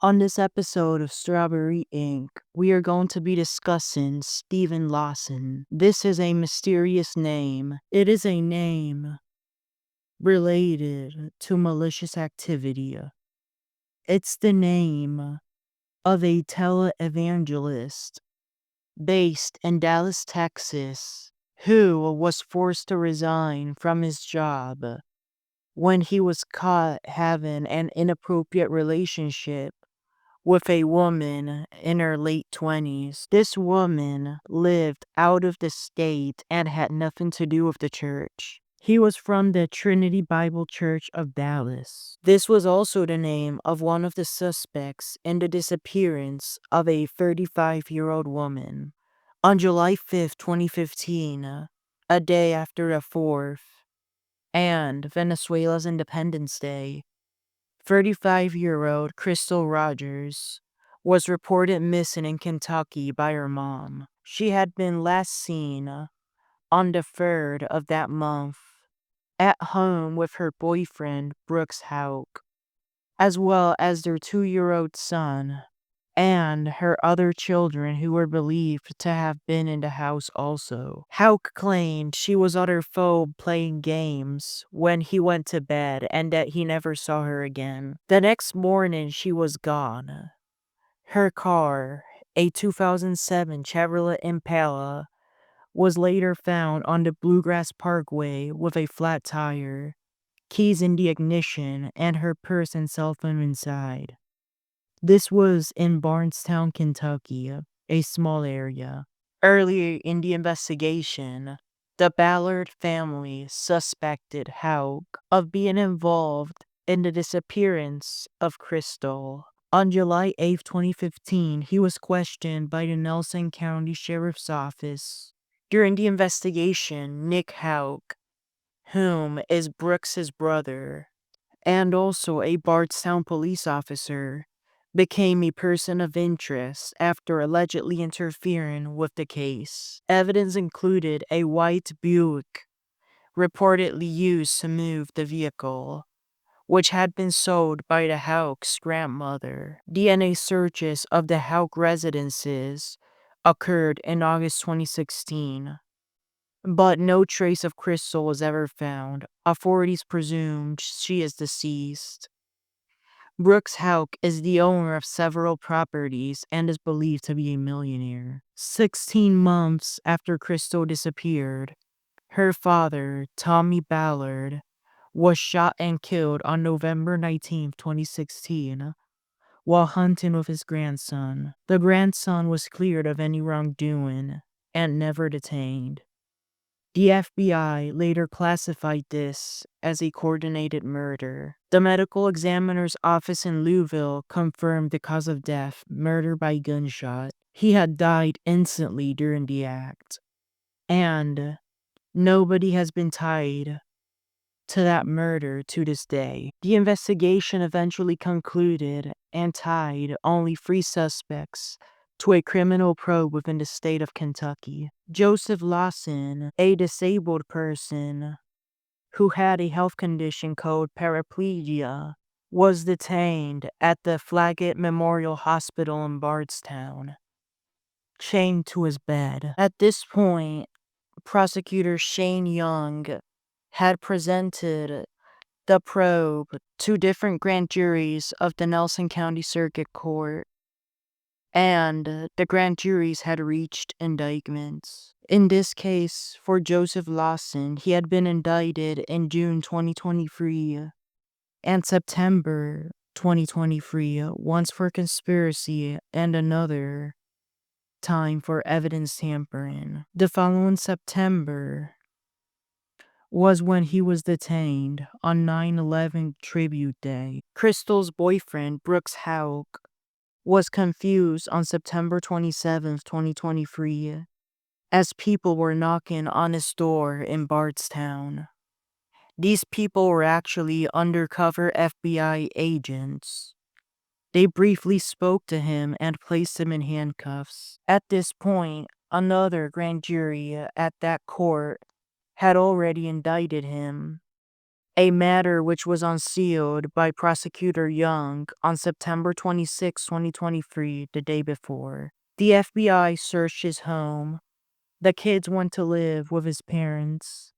On this episode of Strawberry Inc., we are going to be discussing Stephen Lawson. This is a mysterious name. It is a name related to malicious activity. It's the name of a televangelist based in Dallas, Texas, who was forced to resign from his job when he was caught having an inappropriate relationship with a woman in her late 20s. This woman lived out of the state and had nothing to do with the church. He was from the Trinity Bible Church of Dallas. This was also the name of one of the suspects in the disappearance of a 35-year-old woman. On July 5th, 2015, a day after the 4th and Venezuela's Independence Day, 35-year-old Crystal Rodgers was reported missing in Kentucky by her mom. She had been last seen on the 3rd of that month at home with her boyfriend Brooks Houck, as well as their 2-year-old son and her other children who were believed to have been in the house also. Houck claimed she was on her phone playing games when he went to bed and that he never saw her again. The next morning, she was gone. Her car, a 2007 Chevrolet Impala, was later found on the Bluegrass Parkway with a flat tire, keys in the ignition, and her purse and cell phone inside. This was in Bardstown, Kentucky, a small area. Earlier in the investigation, the Ballard family suspected Houck of being involved in the disappearance of Crystal. On July 8, 2015, he was questioned by the Nelson County Sheriff's Office. During the investigation, Nick Houck, whom is Brooks's brother, and also a Bardstown police officer, became a person of interest after allegedly interfering with the case. Evidence included a white Buick reportedly used to move the vehicle, which had been sold by the Houck's grandmother. DNA searches of the Houck residences occurred in August 2016, but no trace of Crystal was ever found. Authorities presumed she is deceased. Brooks Houck is the owner of several properties and is believed to be a millionaire. 16 months after Crystal disappeared, her father, Tommy Ballard, was shot and killed on November 19, 2016, while hunting with his grandson. The grandson was cleared of any wrongdoing and never detained. The FBI later classified this as a coordinated murder. The medical examiner's office in Louisville confirmed the cause of death, murder by gunshot. He had died instantly during the act, and nobody has been tied to that murder to this day. The investigation eventually concluded and tied only 3 suspects to a criminal probe within the state of Kentucky. Joseph Lawson, a disabled person who had a health condition called paraplegia, was detained at the Flaggett Memorial Hospital in Bardstown, chained to his bed. At this point, prosecutor Shane Young had presented the probe to different grand juries of the Nelson County Circuit Court, and the grand juries had reached indictments. In this case, for Joseph Lawson, he had been indicted in June 2023 and September 2023, once for conspiracy and another time for evidence tampering. The following September was when he was detained on 9/11 Tribute Day. Crystal's boyfriend, Brooks Houck, was confused on September 27th, 2023, as people were knocking on his door in Bardstown. These people were actually undercover FBI agents. They briefly spoke to him and placed him in handcuffs. At this point, another grand jury at that court had already indicted him a matter which was unsealed by Prosecutor Young on September 26, 2023, the day before. The FBI searched his home. The kids went to live with his parents.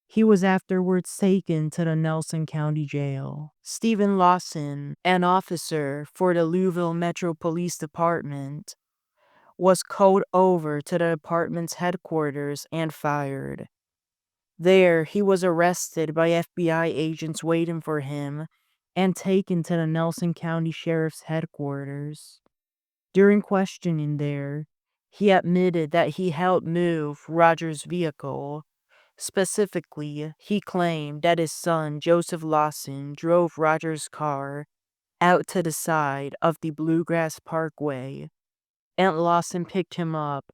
He was afterwards taken to the Nelson County Jail. Stephen Lawson, an officer for the Louisville Metro Police Department, was called over to the department's headquarters and fired. There, he was arrested by FBI agents waiting for him and taken to the Nelson County Sheriff's headquarters. During questioning there, he admitted that he helped move Rodgers' vehicle. Specifically, he claimed that his son, Joseph Lawson, drove Rodgers' car out to the side of the Bluegrass Parkway, and Lawson picked him up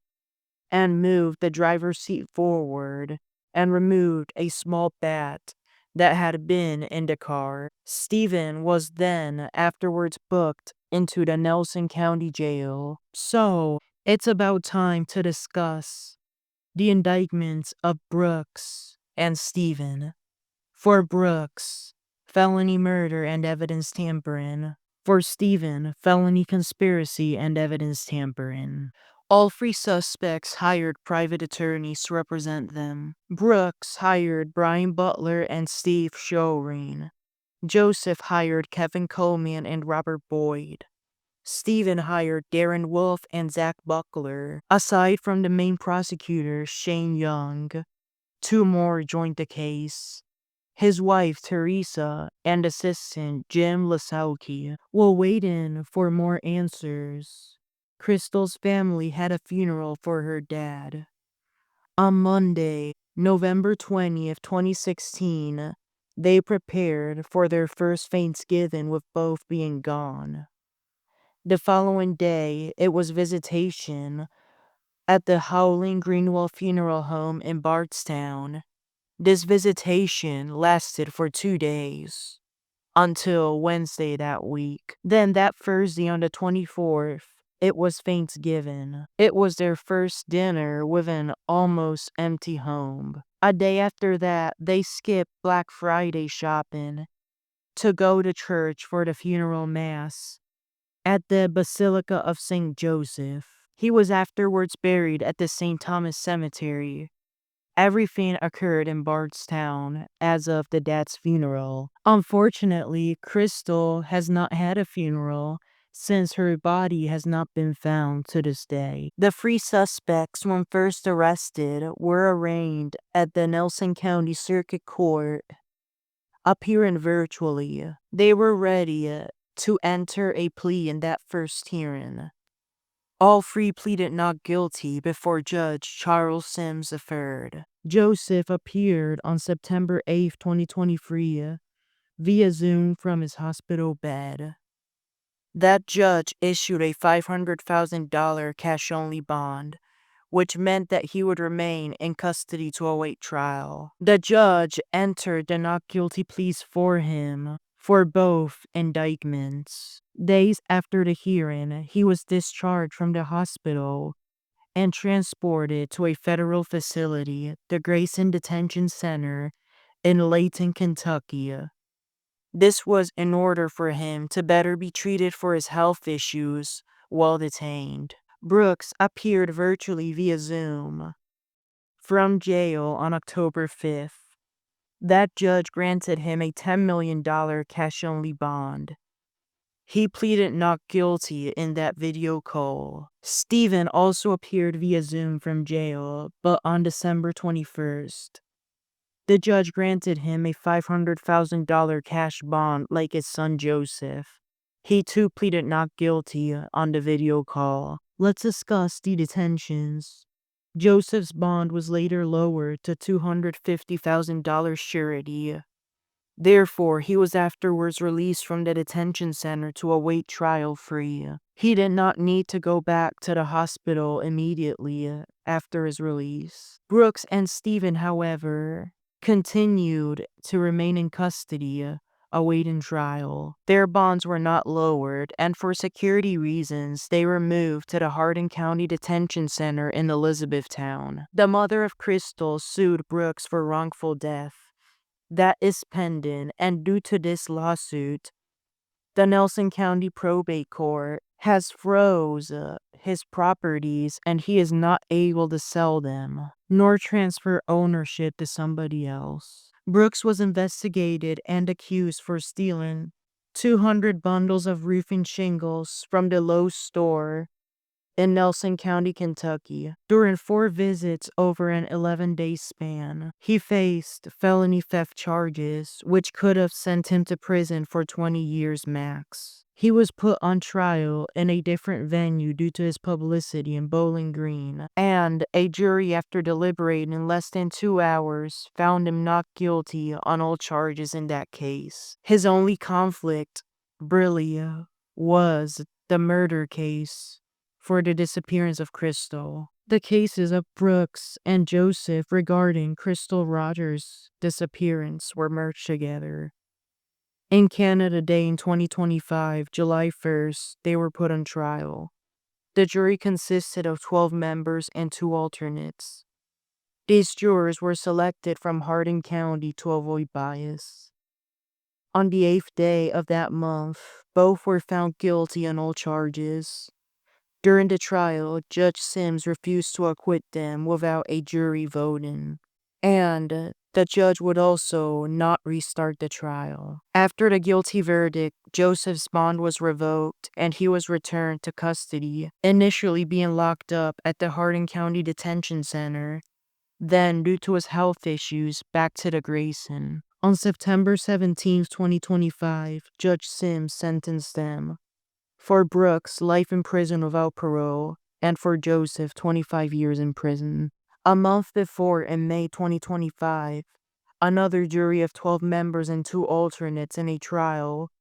and moved the driver's seat forward and removed a small bat that had been in the car. Stephen was then afterwards booked into the Nelson County Jail. So, it's about time to discuss the indictments of Brooks and Stephen. For Brooks, felony murder and evidence tampering. For Stephen, felony conspiracy and evidence tampering. All three suspects hired private attorneys to represent them. Brooks hired Brian Butler and Steve Shoreen. Joseph hired Kevin Coleman and Robert Boyd. Stephen hired Darren Wolf and Zach Buckler. Aside from the main prosecutor, Shane Young, two more joined the case. His wife, Teresa, and assistant, Jim Lasauki, were waiting for more answers. Crystal's family had a funeral for her dad. On Monday, November 20th, 2016, they prepared for their first Thanksgiving with both being gone. The following day, it was visitation at the Howling Greenwell Funeral Home in Bardstown. This visitation lasted for 2 days, until Wednesday that week. Then that Thursday on the 24th, it was Thanksgiving. It was their first dinner with an almost empty home. A day after that, they skipped Black Friday shopping to go to church for the funeral mass at the Basilica of St. Joseph. He was afterwards buried at the St. Thomas Cemetery. Everything occurred in Bardstown as of the dad's funeral. Unfortunately, Crystal has not had a funeral since her body has not been found to this day. The three suspects, when first arrested, were arraigned at the Nelson County Circuit Court, appearing virtually. They were ready to enter a plea in that first hearing. All three pleaded not guilty before Judge Charles Sims III. Joseph appeared on September 8, 2023, via Zoom from his hospital bed. That judge issued a $500,000 cash-only bond, which meant that he would remain in custody to await trial. The judge entered the not guilty pleas for him for both indictments. Days after the hearing, he was discharged from the hospital and transported to a federal facility, the Grayson Detention Center in Layton, Kentucky. This was in order for him to better be treated for his health issues while detained. Brooks appeared virtually via Zoom from jail on October 5th. That judge granted him a $10 million cash-only bond. He pleaded not guilty in that video call. Stephen also appeared via Zoom from jail, but on December 21st. The judge granted him a $500,000 cash bond like his son Joseph. He too pleaded not guilty on the video call. Let's discuss the detentions. Joseph's bond was later lowered to $250,000 surety. Therefore, he was afterwards released from the detention center to await trial free. He did not need to go back to the hospital immediately after his release. Brooks and Stephen, however, continued to remain in custody, awaiting trial. Their bonds were not lowered, and for security reasons, they were moved to the Hardin County Detention Center in Elizabethtown. The mother of Crystal sued Brooks for wrongful death that is pending, and due to this lawsuit, the Nelson County Probate Court has froze his properties and he is not able to sell them nor transfer ownership to somebody else. Brooks was investigated and accused for stealing 200 bundles of roofing shingles from the Lowe's store in Nelson County, Kentucky. During 4 visits over an 11-day span, he faced felony theft charges, which could have sent him to prison for 20 years max. He was put on trial in a different venue due to his publicity in Bowling Green, and a jury, after deliberating in less than 2 hours, found him not guilty on all charges in that case. His only conflict, really, was the murder case for the disappearance of Crystal. The cases of Brooks and Joseph regarding Crystal Rodgers' disappearance were merged together. In Canada Day in 2025, July 1st, they were put on trial. The jury consisted of 12 members and 2 alternates. These jurors were selected from Hardin County to avoid bias. On the 8th day of that month, both were found guilty on all charges. During the trial, Judge Sims refused to acquit them without a jury voting, and the judge would also not restart the trial. After the guilty verdict, Joseph's bond was revoked and he was returned to custody, initially being locked up at the Hardin County Detention Center, then, due to his health issues, back to the Grayson. On September 17, 2025, Judge Sims sentenced them. For Brooks, life in prison without parole, and for Joseph, 25 years in prison. A month before, in May 2025, another jury of 12 members and 2 alternates in a trial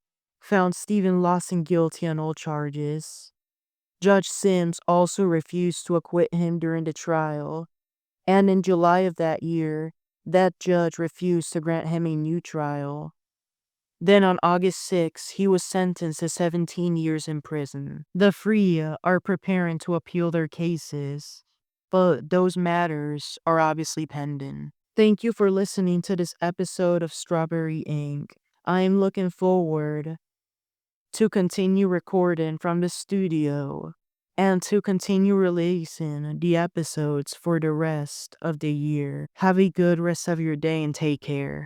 found Stephen Lawson guilty on all charges. Judge Sims also refused to acquit him during the trial, and in July of that year, that judge refused to grant him a new trial. Then on August 6, he was sentenced to 17 years in prison. The Free are preparing to appeal their cases, but those matters are obviously pending. Thank you for listening to this episode of Strawberry Ink. I am looking forward to continue recording from the studio and to continue releasing the episodes for the rest of the year. Have a good rest of your day and take care.